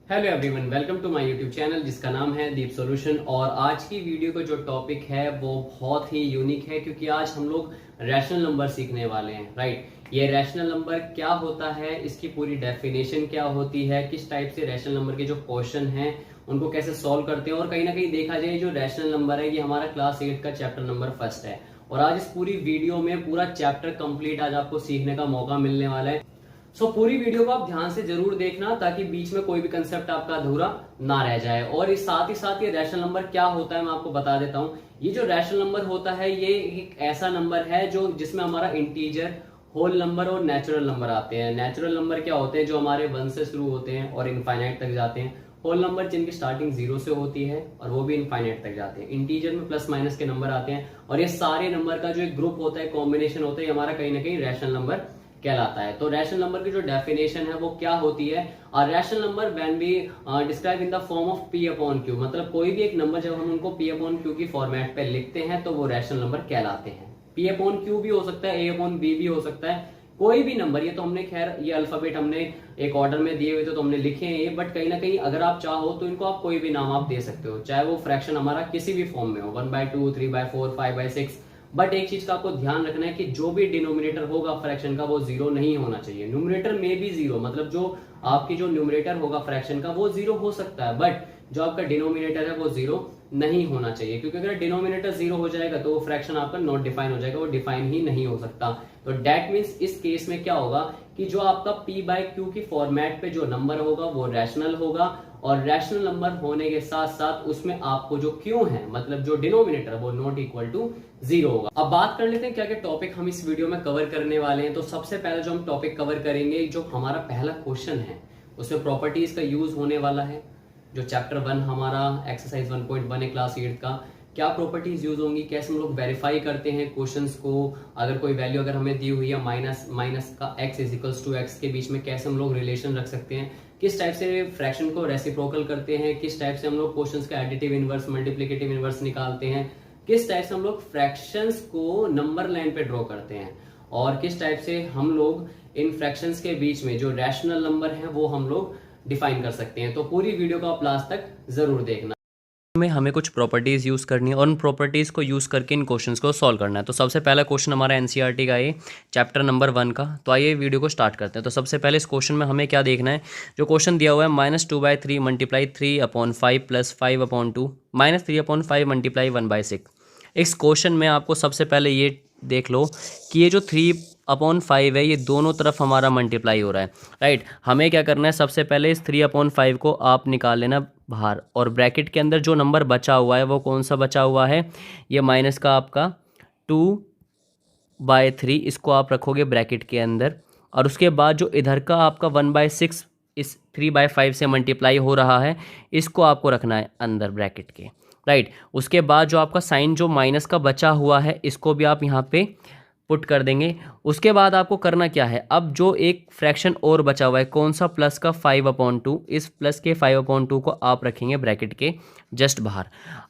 Hello everyone, welcome to my YouTube channel जिसका नाम है दीप सॉल्यूशन। और आज की वीडियो का जो टॉपिक है वो बहुत ही यूनिक है क्योंकि आज हम लोग रैशनल नंबर सीखने वाले हैं। राइट, ये रैशनल नंबर क्या होता है, इसकी पूरी डेफिनेशन क्या होती है, किस टाइप से रैशनल नंबर के जो क्वेश्चन हैं उनको कैसे सॉल्व करते हैं, और कहीं ना कहीं देखा जाए जो रैशनल नंबर है ये हमारा क्लास 8 का चैप्टर नंबर फर्स्ट है। और आज इस पूरी वीडियो में पूरा चैप्टर कंप्लीट आज आपको सीखने का मौका मिलने वाला है। पूरी वीडियो को आप ध्यान से जरूर देखना ताकि बीच में कोई भी कंसेप्ट आपका अधूरा ना रह जाए। और इस साथ ही साथ ये रैशनल नंबर क्या होता है मैं आपको बता देता हूँ। ये जो रैशनल नंबर होता है ये एक ऐसा नंबर है जो जिसमें हमारा इंटीजर, होल नंबर और नेचुरल नंबर आते हैं। नेचुरल नंबर क्या होते हैं, जो हमारे 1 से शुरू होते हैं और इनफाइनाइट तक जाते हैं। होल नंबर जिनकी स्टार्टिंग 0 से होती है और वो भी इनफाइनाइट तक जाते हैं। इंटीजर में प्लस माइनस के नंबर आते हैं और ये सारे नंबर का जो एक ग्रुप होता है, कॉम्बिनेशन होता है, हमारा कहीं ना कहीं रैशनल नंबर कहलाता है। तो रैशनल नंबर की जो डेफिनेशन है वो क्या होती है, और rational number when be describe in the form of P upon Q, मतलब कोई भी एक नंबर जब हम उनको पी अपॉन क्यू की फॉर्मेट पे लिखते हैं तो वो रैशनल नंबर कहलाते हैं। पी अपॉन क्यू भी हो सकता है, ए अपॉन बी भी हो सकता है, कोई भी नंबर। ये तो हमने खैर ये अल्फाबेट हमने एक ऑर्डर में दिए हुए थे तो हमने लिखे हैं ये, बट कहीं ना कहीं अगर आप चाहो तो इनको आप कोई भी नाम आप दे सकते हो, चाहे वो फ्रैक्शन हमारा किसी भी फॉर्म में हो, 1/2, 3/4, 5/6। बट एक चीज का आपको ध्यान रखना है कि जो भी डिनोमिनेटर होगा फ्रैक्शन का वो जीरो नहीं होना चाहिए। न्यूमरेटर में भी जीरो, मतलब जो आपकी जो न्यूमरेटर होगा फ्रैक्शन का वो जीरो हो सकता है, बट जो आपका डिनोमिनेटर है वो जीरो नहीं होना चाहिए, क्योंकि अगर डिनोमिनेटर जीरो हो जाएगा तो वो फ्रैक्शन आपका नॉट डिफाइन हो जाएगा, वो डिफाइन ही नहीं हो सकता। तो डेट मीन्स इस केस में क्या होगा कि जो आपका p बाय क्यू की फॉर्मेट पे जो नंबर होगा वो रैशनल होगा, और रैशनल नंबर होने के साथ साथ उसमें आपको जो क्यू है मतलब जो डिनोमिनेटर वो नॉट इक्वल टू जीरो होगा। अब बात कर लेते हैं क्या क्या टॉपिक हम इस वीडियो में कवर करने वाले हैं। तो सबसे पहले जो हम टॉपिक कवर करेंगे, जो हमारा पहला क्वेश्चन है उसमें प्रॉपर्टीज का यूज होने वाला है। जो चैप्टर 1 हमारा एक्सरसाइज 1.1 है क्लास 8 का, क्या प्रॉपर्टीज यूज होंगी, कैसे हम लोग वेरीफाई करते हैं क्वेश्चंस को, अगर कोई वैल्यू अगर हमें दी हुई है माइनस का x इजिकल्स टू एक्स के बीच में कैसे हम लोग रिलेशन रख सकते हैं, किस टाइप से फ्रैक्शन को रेसिप्रोकल करते हैं, किस टाइप से हम लोग क्वेश्चंस का एडिटिव इनवर्स मल्टीप्लिकेटिव इनवर्स निकालते हैं, किस टाइप से हम लोग फ्रैक्शंस को नंबर लाइन पे ड्रॉ करते हैं, और किस टाइप से हम लोग इन फ्रैक्शंस के बीच में जो रैशनल नंबर है वो हम लोग डिफाइन कर सकते हैं। तो पूरी वीडियो को आप लास्ट तक जरूर देखना। में हमें कुछ प्रॉपर्टीज़ यूज़ करनी है और उन प्रॉपर्टीज़ को यूज़ करके इन क्वेश्चंस को सॉल्व करना है। तो सबसे पहला क्वेश्चन हमारा एनसीईआरटी का है, चैप्टर नंबर 1 का। तो आइए वीडियो को स्टार्ट करते हैं। तो सबसे पहले इस क्वेश्चन में हमें क्या देखना है, जो क्वेश्चन दिया हुआ है -2/3 मल्टीप्लाई 3/5 प्लस 5/2 -3/5 मल्टीप्लाई 1/6। इस क्वेश्चन में आपको सबसे पहले ये देख लो कि ये जो 3/5 है ये दोनों तरफ हमारा मल्टीप्लाई हो रहा है। राइट, हमें क्या करना है, सबसे पहले इस 3/5 को आप निकाल लेना बाहर, और ब्रैकेट के अंदर जो नंबर बचा हुआ है वो कौन सा बचा हुआ है, ये माइनस का आपका 2/3, इसको आप रखोगे ब्रैकेट के अंदर। और उसके बाद जो इधर का आपका 1/6 इस 3/5 से मल्टीप्लाई हो रहा है, इसको आपको रखना है अंदर ब्रैकेट के। राइट, उसके बाद जो आपका साइन जो माइनस का बचा हुआ है इसको भी आप यहाँ पे पुट कर देंगे। उसके बाद आपको करना क्या है, अब जो एक फ्रैक्शन और बचा हुआ है कौन सा, प्लस का 5/2, इस प्लस के 5/2 को आप रखेंगे ब्रैकेट के जस्ट बाहर।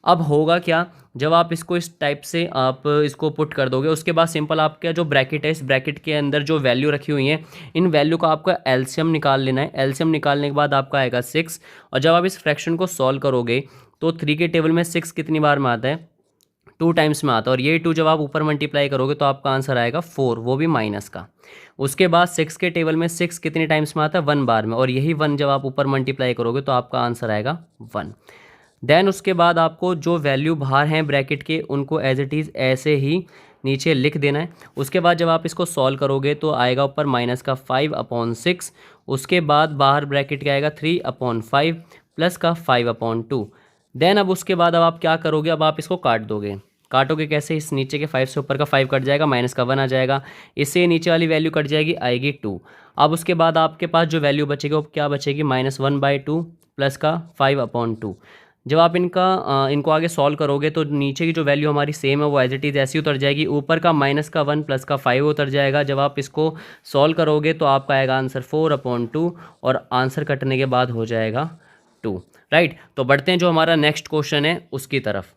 अब होगा क्या, जब आप इसको इस टाइप से आप इसको पुट कर दोगे, उसके बाद सिंपल आपका जो ब्रैकेट है, इस ब्रैकेट के अंदर जो वैल्यू रखी हुई है इन वैल्यू का आपका एलसीएम निकाल लेना है। एलसीएम निकालने के बाद आपका आएगा 6, और जब आप इस फ्रैक्शन को सॉल्व करोगे तो 3 के टेबल में 6 कितनी बार में आता है, 2 टाइम्स में आता है, और ये 2 जब आप ऊपर मल्टीप्लाई करोगे तो आपका आंसर आएगा 4, वो भी माइनस का। उसके बाद 6 के टेबल में 6 कितने टाइम्स में आता है, 1 बार में, और यही 1 जब आप ऊपर मल्टीप्लाई करोगे तो आपका आंसर आएगा 1। देन उसके बाद आपको जो वैल्यू बाहर हैं ब्रैकेट के उनको एज इट इज़ ऐसे ही नीचे लिख देना है। उसके बाद जब आप इसको सॉल्व करोगे तो आएगा ऊपर माइनस का 5/6, उसके बाद बाहर ब्रैकेट का आएगा 3/5 प्लस का 5/2। देन अब उसके बाद अब आप क्या करोगे, अब आप इसको काट दोगे। काटोगे कैसे, इस नीचे के 5 से ऊपर का 5 कट जाएगा, माइनस का 1 आ जाएगा, इससे नीचे वाली वैल्यू कट जाएगी, आएगी 2। अब उसके बाद आपके पास जो वैल्यू बचेगी वो क्या बचेगी, -1/2 प्लस का 5/2। जब आप इनको आगे सॉल्व करोगे तो नीचे की जो वैल्यू हमारी सेम है वो एज इट इज़ ऐसी उतर जाएगी, ऊपर का माइनस का 1 प्लस का 5 उतर जाएगा। जब आप इसको सॉल्व करोगे तो आपका आएगा आंसर 4/2, और आंसर कटने के बाद हो जाएगा 2। राइट, तो बढ़ते हैं जो हमारा नेक्स्ट क्वेश्चन है उसकी तरफ।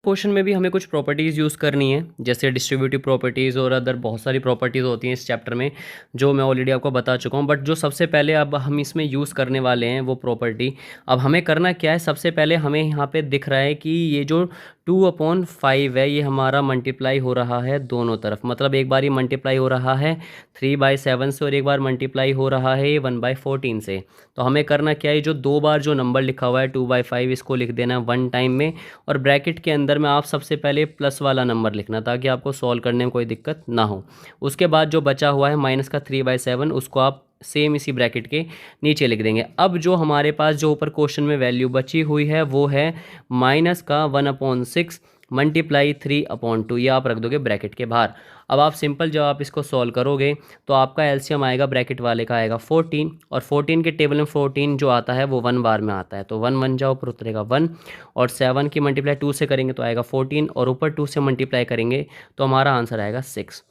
क्वेश्चन में भी हमें कुछ प्रॉपर्टीज़ यूज़ करनी है, जैसे डिस्ट्रीब्यूटिव प्रॉपर्टीज़ और अदर बहुत सारी प्रॉपर्टीज़ होती हैं इस चैप्टर में, जो मैं ऑलरेडी आपको बता चुका हूँ। बट जो सबसे पहले अब हम इसमें यूज़ करने वाले हैं वो प्रॉपर्टी, अब हमें करना क्या है, सबसे पहले हमें यहाँ पे दिख रहा है कि ये जो 2/5 है ये हमारा मल्टीप्लाई हो रहा है दोनों तरफ, मतलब एक बार ये मल्टीप्लाई हो रहा है 3/7 से और एक बार मल्टीप्लाई हो रहा है ये 1/14 से। तो हमें करना क्या है, जो दो बार जो नंबर लिखा हुआ है 2/5 इसको लिख देना है वन टाइम में, और ब्रैकेट के अंदर में आप सबसे पहले प्लस वाला नंबर लिखना ताकि आपको सॉल्व करने में कोई दिक्कत ना हो। उसके बाद जो बचा हुआ है माइनस का 3/7 उसको आप सेम इसी ब्रैकेट के नीचे लिख देंगे। अब जो हमारे पास जो ऊपर क्वेश्चन में वैल्यू बची हुई है वो है माइनस का 1/6 मल्टीप्लाई 3/2, ये आप रख दोगे ब्रैकेट के बाहर। अब आप सिंपल जब आप इसको सॉल्व करोगे तो आपका एलसीएम आएगा, ब्रैकेट वाले का आएगा 14, और 14 के टेबल में 14 जो आता है वो 1 बार में आता है, तो 1 1 जाओ ऊपर उतरेगा 1, और 7 की मल्टीप्लाई 2 से करेंगे तो आएगा 14, और ऊपर 2 से मल्टीप्लाई करेंगे तो हमारा आंसर आएगा 6।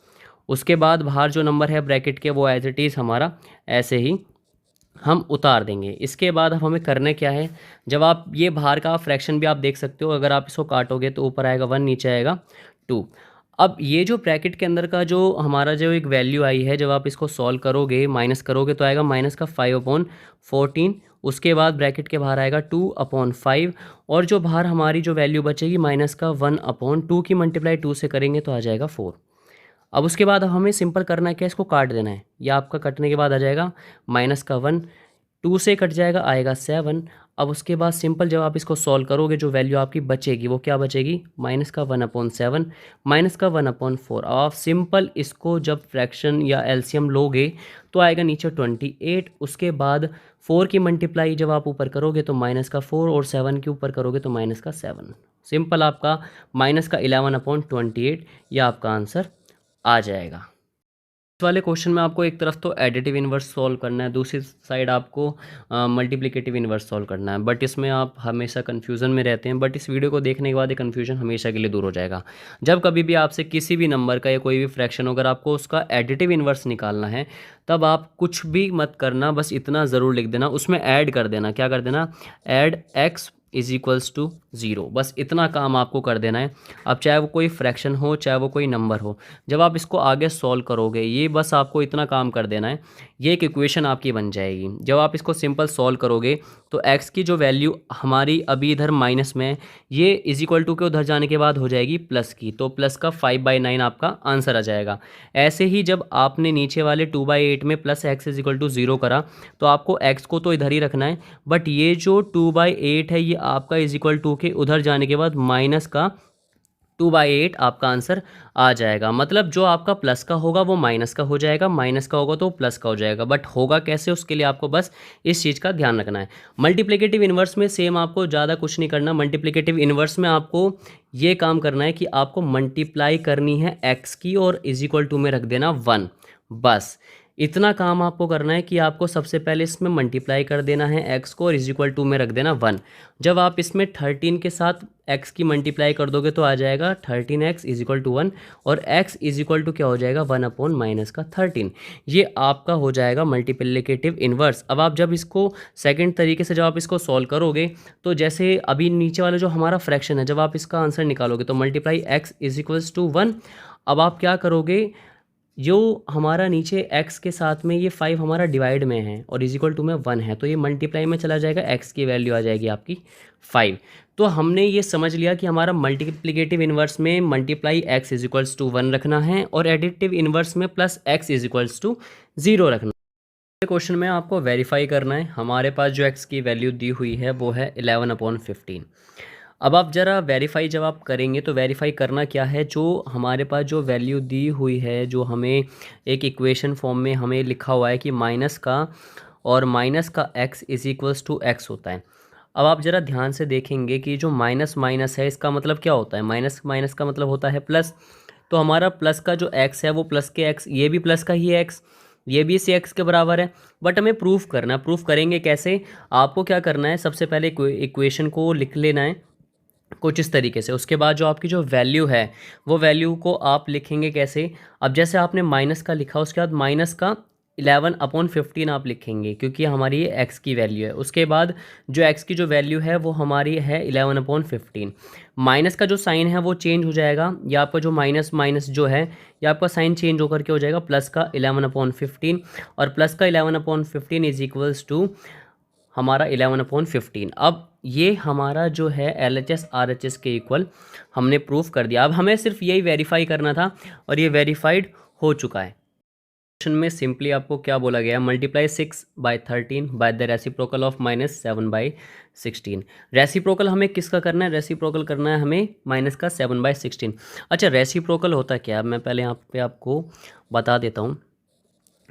उसके बाद बाहर जो नंबर है ब्रैकेट के वो एज इट इज़ हमारा ऐसे ही हम उतार देंगे। इसके बाद अब हमें करना क्या है, जब आप ये बाहर का फ्रैक्शन भी आप देख सकते हो, अगर आप इसको काटोगे तो ऊपर आएगा 1 नीचे आएगा 2। अब ये जो ब्रैकेट के अंदर का जो हमारा जो एक वैल्यू आई है, जब आप इसको सॉल्व करोगे माइनस करोगे तो आएगा माइनस का 5/14, उसके बाद ब्रैकेट के बाहर आएगा 2/5, और जो बाहर हमारी जो वैल्यू बचेगी माइनस का 1/2 की मल्टीप्लाई 2 से करेंगे तो आ जाएगा 4। अब उसके बाद अब हमें सिंपल करना है क्या, इसको काट देना है, या आपका कटने के बाद आ जाएगा माइनस का 1, 2 से कट जाएगा आएगा 7। अब उसके बाद सिंपल जब आप इसको सॉल्व करोगे जो वैल्यू आपकी बचेगी वो क्या बचेगी, माइनस का 1/7 माइनस का 1/4। अब आप सिंपल इसको जब फ्रैक्शन या एलसीएम लोगे तो आएगा नीचे 28, उसके बाद 4 की मल्टीप्लाई जब आप ऊपर करोगे तो माइनस का 4, और 7 के ऊपर करोगे तो माइनस का 7। सिंपल आपका माइनस का 11/28 यह आपका आंसर आ जाएगा। इस वाले क्वेश्चन में आपको एक तरफ तो एडिटिव इन्वर्स सॉल्व करना है, दूसरी साइड आपको मल्टीप्लिकेटिव इन्वर्स सॉल्व करना है, बट इसमें आप हमेशा कन्फ्यूज़न में रहते हैं। बट इस वीडियो को देखने के बाद ये कन्फ्यूजन हमेशा के लिए दूर हो जाएगा। जब कभी भी आपसे किसी भी नंबर का या कोई भी फ्रैक्शन अगर आपको उसका एडिटिव इन्वर्स निकालना है तब आप कुछ भी मत करना, बस इतना ज़रूर लिख देना, उसमें ऐड कर देना, क्या कर देना, ऐड x = 0, बस इतना काम आपको कर देना है। अब चाहे वो कोई फ्रैक्शन हो चाहे वो कोई नंबर हो, जब आप इसको आगे सॉल्व करोगे ये बस आपको इतना काम कर देना है, ये एक इक्वेशन आपकी बन जाएगी। जब आप इसको सिंपल सॉल्व करोगे तो x की जो वैल्यू हमारी अभी इधर माइनस में है ये = के उधर जाने के बाद हो जाएगी प्लस की, तो प्लस का 5/9 आपका आंसर आ जाएगा। ऐसे ही जब आपने नीचे वाले 2/8 में प्लस x = 0 करा तो आपको x को तो इधर ही रखना है, बट ये जो 2/8 है ये आपका = के उधर जाने के बाद माइनस का 2/8 आपका आंसर आ जाएगा। मतलब जो आपका प्लस का होगा वो माइनस का हो जाएगा, माइनस का होगा तो प्लस का हो जाएगा, बट होगा कैसे उसके लिए आपको बस इस चीज़ का ध्यान रखना है। मल्टीप्लिकेटिव इन्वर्स में सेम आपको ज़्यादा कुछ नहीं करना। मल्टीप्लिकेटिव इन्वर्स में आपको ये काम करना है कि आपको मल्टीप्लाई करनी है x की और = में रख देना 1, बस इतना काम आपको करना है कि आपको सबसे पहले इसमें मल्टीप्लाई कर देना है x को और = में रख देना 1। जब आप इसमें 13 के साथ x की मल्टीप्लाई कर दोगे तो आ जाएगा 13x = 1, और x = क्या हो जाएगा 1/-13। ये आपका हो जाएगा मल्टीप्लिकेटिव इन्वर्स। अब आप जब इसको सेकंड तरीके से जब आप इसको सॉल्व करोगे तो जैसे अभी नीचे वाला जो हमारा फ्रैक्शन है, जब आप इसका आंसर निकालोगे तो मल्टीप्लाई x = 1। अब आप क्या करोगे, जो हमारा नीचे x के साथ में ये 5 हमारा डिवाइड में है और = में 1 है, तो ये मल्टीप्लाई में चला जाएगा, x की वैल्यू आ जाएगी आपकी 5। तो हमने ये समझ लिया कि हमारा मल्टीप्लिकेटिव इन्वर्स में मल्टीप्लाई x = 1 रखना है और एडिटिव इन्वर्स में प्लस x = 0 रखना है। क्वेश्चन में आपको वेरीफाई करना है, हमारे पास जो x की वैल्यू दी हुई है वो है 11/15। अब आप ज़रा वेरीफाई जब आप करेंगे तो वेरीफाई करना क्या है, जो हमारे पास जो वैल्यू दी हुई है, जो हमें एक इक्वेशन फॉर्म में हमें लिखा हुआ है कि माइनस का और माइनस का x = x होता है। अब आप ज़रा ध्यान से देखेंगे कि जो माइनस माइनस है इसका मतलब क्या होता है, माइनस माइनस का मतलब होता है प्लस। तो हमारा प्लस का जो x है वो प्लस के x, ये भी प्लस का ही है x, ये भी इसी x के बराबर है। बट हमें प्रूफ करना है, प्रूफ करेंगे कैसे, आपको क्या करना है, सबसे पहले इक्वेशन को लिख लेना है कुछ इस तरीके से। उसके बाद जो आपकी जो वैल्यू है वो वैल्यू को आप लिखेंगे कैसे, अब जैसे आपने माइनस का लिखा उसके बाद माइनस का 11/15 आप लिखेंगे क्योंकि हमारी ये एक्स की वैल्यू है। उसके बाद जो एक्स की जो वैल्यू है वो हमारी है 11/15। माइनस का जो साइन है वो चेंज हो जाएगा, या आपका जो माइनस माइनस जो है या आपका साइन चेंज होकर के हो जाएगा प्लस का 11/15, और प्लस का 11/15 इज इक्वल्स टू हमारा 11/15। अब ये हमारा जो है LHS RHS के इक्वल हमने प्रूफ कर दिया। अब हमें सिर्फ यही वेरीफाई करना था और ये वेरीफाइड हो चुका है। क्वेश्चन में सिंपली आपको क्या बोला गया, multiply 6/13 by the reciprocal of -7/16। Reciprocal हमें किसका करना है, रेसिप्रोकल करना है हमें माइनस का 7/16। अच्छा, रेसिप्रोकल होता क्या है मैं पहले यहाँ पे आपको बता देता हूँ।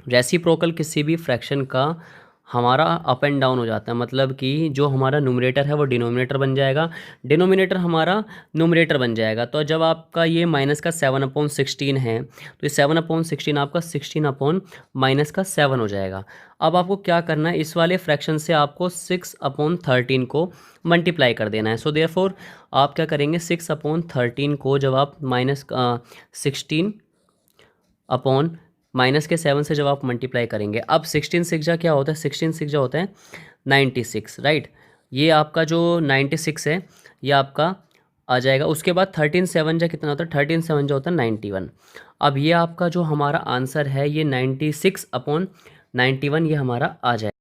रेसिप्रोकल किसी भी फ्रैक्शन का हमारा अप एंड डाउन हो जाता है, मतलब कि जो हमारा न्यूमरेटर है वो डिनोमिनेटर बन जाएगा, डिनोमिनेटर हमारा न्यूमरेटर बन जाएगा। तो जब आपका ये माइनस का 7/16 है तो ये 7/16 आपका 16/-7 हो जाएगा। अब आपको क्या करना है, इस वाले फ्रैक्शन से आपको 6/13 को मल्टीप्लाई कर देना है। सो देयरफॉर आप क्या करेंगे, 6/13 को जब आप -7 से जब आप मल्टीप्लाई करेंगे, अब 16 क्या होता है, 16 होता है 96, राइट। ये आपका जो 96 है ये आपका आ जाएगा। उसके बाद 13 कितना होता है, 13 होता है 91। अब ये आपका जो हमारा आंसर है ये 96/91 ये हमारा आ जाएगा। इस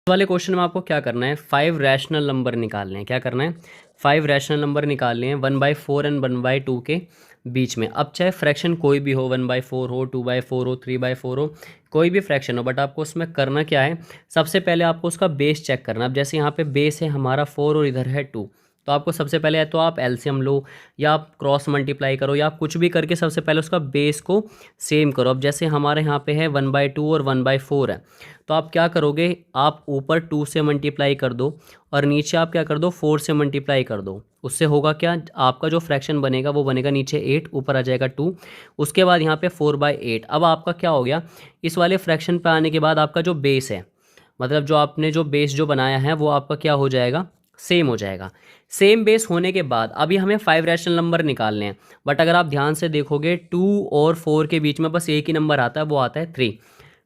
वाले क्वेश्चन में आपको क्या करना है, 5 रैशनल नंबर निकालने हैं। क्या करना है, 5 रैशनल नंबर निकालने हैं 1/4 एंड 1/2 के बीच में। अब चाहे फ्रैक्शन कोई भी हो, 1/4 हो, 2/4 हो, 3/4 हो, कोई भी फ्रैक्शन हो, बट आपको उसमें करना क्या है, सबसे पहले आपको उसका बेस चेक करना। अब जैसे यहाँ पे बेस है हमारा 4 और इधर है 2, तो आपको सबसे पहले है तो आप एलसीएम लो या आप क्रॉस मल्टीप्लाई करो या आप कुछ भी करके सबसे पहले उसका बेस को सेम करो। अब जैसे हमारे यहाँ पे है 1/2 और 1/4 है, तो आप क्या करोगे, आप ऊपर 2 से मल्टीप्लाई कर दो और नीचे आप क्या कर दो, 4 से मल्टीप्लाई कर दो। उससे होगा क्या, आपका जो फ्रैक्शन बनेगा वो बनेगा नीचे 8, ऊपर आ जाएगा 2। उसके बाद यहाँ पे 4/8। अब आपका क्या हो गया, इस वाले फ्रैक्शन पे आने के बाद आपका जो बेस है, मतलब जो आपने जो बेस जो बनाया है वो आपका क्या हो जाएगा, सेम हो जाएगा। सेम बेस होने के बाद अभी हमें 5 रैशनल नंबर निकालने हैं, बट अगर आप ध्यान से देखोगे 2 और 4 के बीच में बस एक ही नंबर आता है, वो आता है 3।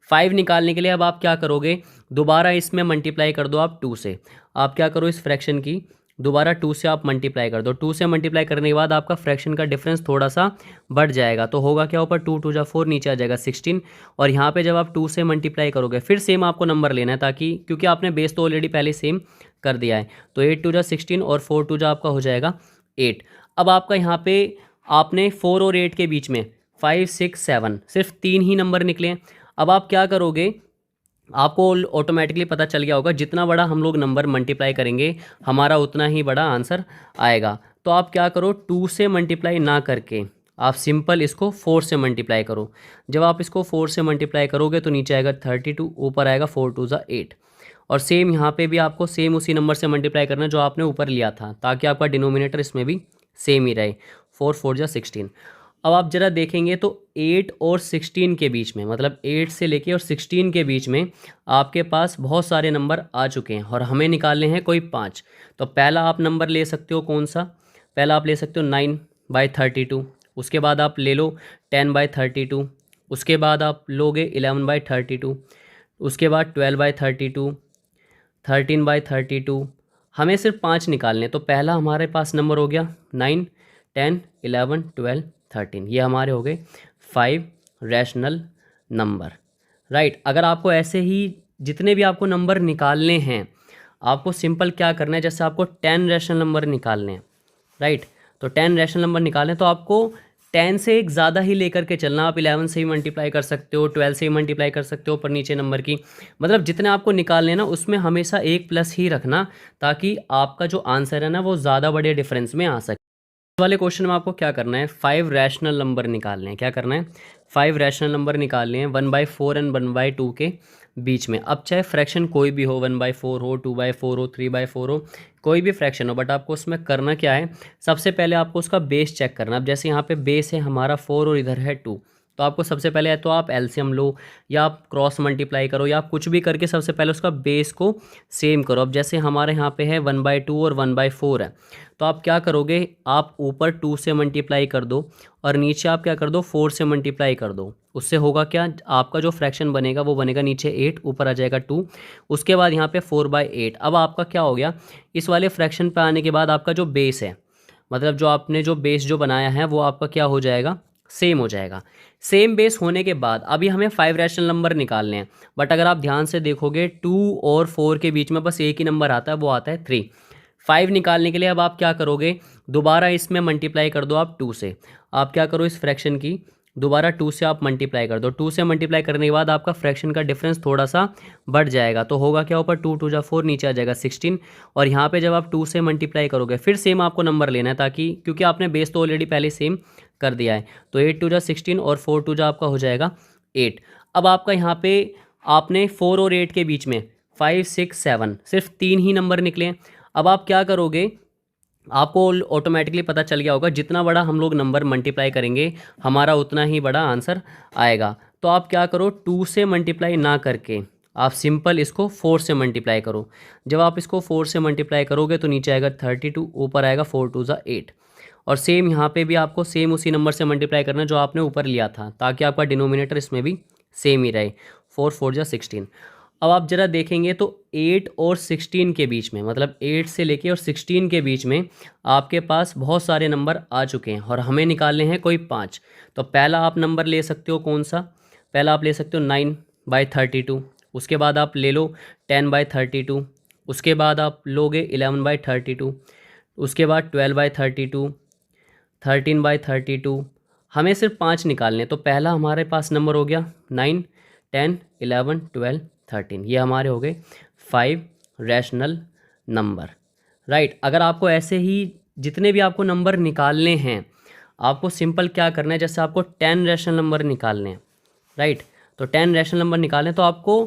5 निकालने के लिए अब आप क्या करोगे, दोबारा इसमें मल्टीप्लाई कर दो आप 2 से। आप क्या करो, इस फ्रैक्शन की दोबारा 2 से आप मल्टीप्लाई कर दो। 2 से मल्टीप्लाई करने के बाद आपका फ्रैक्शन का डिफरेंस थोड़ा सा बढ़ जाएगा, तो होगा क्या, ऊपर 2 2 जा 4, नीचे आ जाएगा 16। और यहाँ पे जब आप 2 से मल्टीप्लाई करोगे फिर सेम आपको नंबर लेना है, ताकि क्योंकि आपने बेस तो ऑलरेडी पहले सेम कर दिया है। तो 8 2 जा 16 और 4 2 जा आपका हो जाएगा 8। अब आपका यहाँ पे आपने 4 और 8 के बीच में 5 6 7 सिर्फ 3 ही नंबर निकले। अब आप क्या करोगे, आपको ऑटोमेटिकली पता चल गया होगा जितना बड़ा हम लोग नंबर मल्टीप्लाई करेंगे हमारा उतना ही बड़ा आंसर आएगा। तो आप क्या करो, 2 से मल्टीप्लाई ना करके आप सिंपल इसको 4 से मल्टीप्लाई करो। जब आप इसको 4 से मल्टीप्लाई करोगे तो नीचे आएगा 32, ऊपर आएगा 4 2 जा 8। और सेम यहाँ पे भी आपको सेम उसी नंबर से मल्टीप्लाई करना जो आपने ऊपर लिया था, ताकि आपका डिनोमिनेटर इसमें भी सेम ही रहे, 4 4 जा 16। अब आप ज़रा देखेंगे तो 8 और 16 के बीच में, मतलब 8 से लेके और 16 के बीच में आपके पास बहुत सारे नंबर आ चुके हैं और हमें निकालने हैं कोई 5। तो पहला आप नंबर ले सकते हो कौन सा, पहला आप ले सकते हो 9/32। उसके बाद आप ले लो 10/32। उसके बाद आप लोगे 11/32। उसके बाद 12/32, 13/32। हमें सिर्फ 5 निकालने, तो पहला हमारे पास नंबर हो गया 9 10 11 12 13। ये हमारे हो गए 5 रैशनल नंबर, राइट। अगर आपको ऐसे ही जितने भी आपको नंबर निकालने हैं, आपको सिंपल क्या करना है, जैसे आपको 10 रैशनल नंबर निकालने हैं, राइट। तो 10 रैशनल नंबर निकालें तो आपको 10 से एक ज़्यादा ही लेकर के चलना। आप 11 से ही मल्टीप्लाई कर सकते हो, 12 से ही मल्टीप्लाई कर सकते हो, ऊपर नीचे नंबर की, मतलब जितने आपको निकालने ना उसमें हमेशा एक प्लस ही रखना, ताकि आपका जो आंसर है ना वो ज़्यादा बड़े डिफरेंस में आ सके। इस वाले क्वेश्चन में आपको क्या करना है, 5 रैशनल नंबर निकालने हैं। क्या करना है, 5 रैशनल नंबर निकालने हैं 1/4 एंड 1/2 के बीच में। अब चाहे फ्रैक्शन कोई भी हो, 1/4 हो, 2/4 हो, 3/4 हो, कोई भी फ्रैक्शन हो, बट आपको उसमें करना क्या है, सबसे पहले आपको उसका बेस चेक करना। अब जैसे यहाँ पे बेस है हमारा 4 और इधर है 2, तो आपको सबसे पहले है तो आप एलसीएम लो या आप क्रॉस मल्टीप्लाई करो या आप कुछ भी करके सबसे पहले उसका बेस को सेम करो। अब जैसे हमारे यहाँ पे है 1/2 और 1/4 है, तो आप क्या करोगे, आप ऊपर 2 से मल्टीप्लाई कर दो और नीचे आप क्या कर दो 4 से मल्टीप्लाई कर दो। उससे होगा क्या, आपका जो फ्रैक्शन बनेगा वो बनेगा नीचे 8, ऊपर आ जाएगा 2। उसके बाद यहाँ पे 4/8। अब आपका क्या हो गया, इस वाले फ्रैक्शन पे आने के बाद आपका जो बेस है, मतलब जो आपने जो बेस जो बनाया है वो आपका क्या हो जाएगा, सेम हो जाएगा। सेम बेस होने के बाद अभी हमें 5 रैशनल नंबर निकालने हैं, बट अगर आप ध्यान से देखोगे 2 और 4 के बीच में बस एक ही नंबर आता है, वो आता है 3। 5 निकालने के लिए अब आप क्या करोगे, दोबारा इसमें मल्टीप्लाई कर दो आप 2 से। आप क्या करो, इस फ्रैक्शन की दोबारा 2 से आप मल्टीप्लाई कर दो। 2 से मल्टीप्लाई करने के बाद आपका फ्रैक्शन का डिफरेंस थोड़ा सा बढ़ जाएगा, तो होगा क्या, ऊपर 2 2 जा 4, नीचे आ जाएगा 16। और यहाँ पे जब आप 2 से मल्टीप्लाई करोगे फिर सेम आपको नंबर लेना है, ताकि क्योंकि आपने बेस तो ऑलरेडी पहले सेम कर दिया है। तो 8 2 जा 16 और 4 2 जा आपका हो जाएगा 8। अब आपका यहाँ पे आपने 4 और 8 के बीच में 5 6 7 सिर्फ 3 ही नंबर निकले हैं। अब आप क्या करोगे, आपको ऑटोमेटिकली पता चल गया होगा जितना बड़ा हम लोग नंबर मल्टीप्लाई करेंगे हमारा उतना ही बड़ा आंसर आएगा। तो आप क्या करो, 2 से मल्टीप्लाई ना करके आप सिंपल इसको 4 से मल्टीप्लाई करो। जब आप इसको 4 से मल्टीप्लाई करोगे तो नीचे आएगा 32, ऊपर आएगा 4 2 जा 8। और सेम यहाँ पे भी आपको सेम उसी नंबर से मल्टीप्लाई करना है जो आपने ऊपर लिया था, ताकि आपका डिनोमिनेटर इसमें भी सेम ही रहे। 4 4 जा 16। अब आप ज़रा देखेंगे तो 8 और 16 के बीच में, मतलब 8 से लेके और 16 के बीच में आपके पास बहुत सारे नंबर आ चुके हैं और हमें निकालने हैं कोई 5। तो पहला आप नंबर ले सकते हो कौन सा, पहला आप ले सकते हो 9/32। उसके बाद आप ले लो 10/32। उसके बाद आप लोगे 11/32। उसके बाद 12/32, 13/32। हमें सिर्फ 5 निकालने, तो पहला हमारे पास नंबर हो गया 9 10 11 12 13। ये हमारे हो गए 5 रैशनल नंबर, राइट। अगर आपको ऐसे ही जितने भी आपको नंबर निकालने हैं, आपको सिंपल क्या करना है, जैसे आपको 10 रैशनल नंबर निकालने हैं, राइट। तो 10 रैशनल नंबर निकालने तो आपको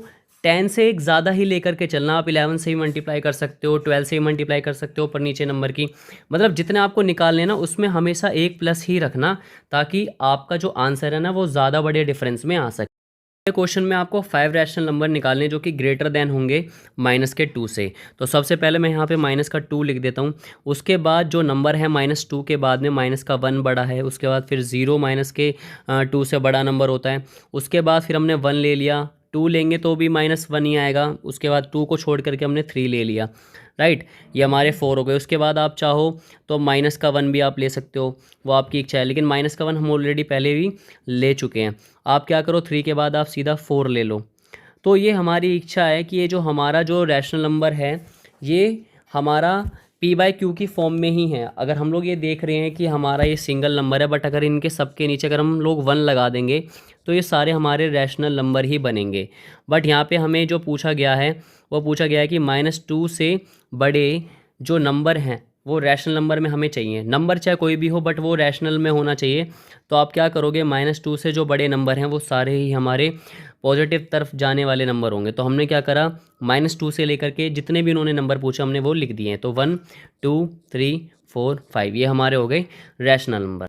10 से एक ज़्यादा ही लेकर के चलना। आप 11 से ही मल्टीप्लाई कर सकते हो, 12 से ही मल्टीप्लाई कर सकते हो ऊपर नीचे नंबर की, मतलब जितने आपको निकालने ना उसमें हमेशा एक प्लस ही रखना, ताकि आपका जो आंसर है ना वो ज़्यादा बड़े डिफरेंस में आ सके। क्वेश्चन में आपको 5 रैशनल नंबर निकालने जो कि ग्रेटर देन होंगे -2 से। तो सबसे पहले मैं यहाँ पे -2 लिख देता हूँ। उसके बाद जो नंबर है -2 के बाद में -1 बड़ा है, उसके बाद फिर 0 -2 से बड़ा नंबर होता है। उसके बाद फिर हमने 1 ले लिया, 2 लेंगे तो भी -1 ही आएगा। उसके बाद 2 को छोड़ करके हमने 3 ले लिया, राइट। ये हमारे 4 हो गए। उसके बाद आप चाहो तो -1 भी आप ले सकते हो, वो आपकी इच्छा है, लेकिन -1 हम ऑलरेडी पहले भी ले चुके हैं। आप क्या करो, 3 के बाद आप सीधा 4 ले लो। तो ये हमारी इच्छा है कि ये जो हमारा जो रैशनल नंबर है ये हमारा p/q की फॉर्म में ही है। अगर हम लोग ये देख रहे हैं कि हमारा ये सिंगल नंबर है, बट अगर इनके सबके नीचे अगर हम लोग 1 लगा देंगे तो ये सारे हमारे रैशनल नंबर ही बनेंगे। बट यहाँ पे हमें जो पूछा गया है वो पूछा गया है कि -2 से बड़े जो नंबर हैं वो रैशनल नंबर में हमें चाहिए। नंबर चाहे कोई भी हो बट वो रैशनल में होना चाहिए। तो आप क्या करोगे, -2 से जो बड़े नंबर हैं वो सारे ही हमारे पॉजिटिव तरफ जाने वाले नंबर होंगे। तो हमने क्या करा, -2 से लेकर के जितने भी उन्होंने नंबर पूछे हमने वो लिख दिए हैं। तो 1 2 3 4 5 ये हमारे हो गए रैशनल नंबर।